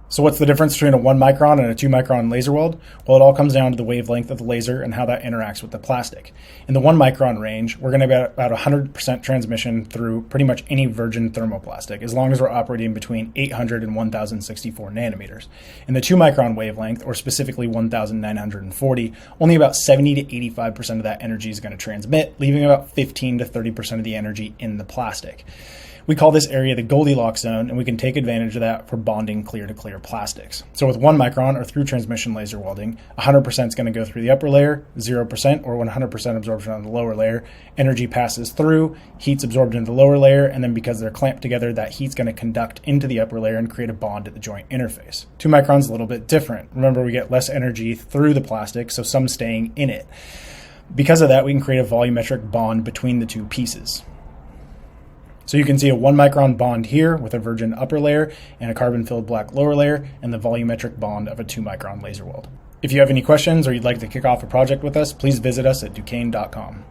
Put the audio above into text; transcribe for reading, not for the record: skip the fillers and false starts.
So what's the difference between a 1 micron and a 2 micron laser weld? Well, it all comes down to the wavelength of the laser and how that interacts with the plastic. In the 1 micron range, we're going to get about 100% transmission through pretty much any virgin thermoplastic, as long as we're operating between 800 and 1064 nanometers. In the 2 micron wavelength, or specifically 1940, only about 70 to 85% of that energy is going to transmit, leaving about 15 to 30% of the energy in the plastic. We call this area the Goldilocks zone, and we can take advantage of that for bonding clear-to-clear plastics. So with 1 micron or through transmission laser welding, 100% is going to go through the upper layer, 0% or 100% absorption on the lower layer. Energy passes through, heat's absorbed into the lower layer, and then because they're clamped together, that heat's going to conduct into the upper layer and create a bond at the joint interface. 2 microns a little bit different. Remember, we get less energy through the plastic, so some staying in it. Because of that, we can create a volumetric bond between the two pieces. So you can see a 1 micron bond here with a virgin upper layer and a carbon-filled black lower layer, and the volumetric bond of a 2 micron laser weld. If you have any questions or you'd like to kick off a project with us, please visit us at Dukane.com.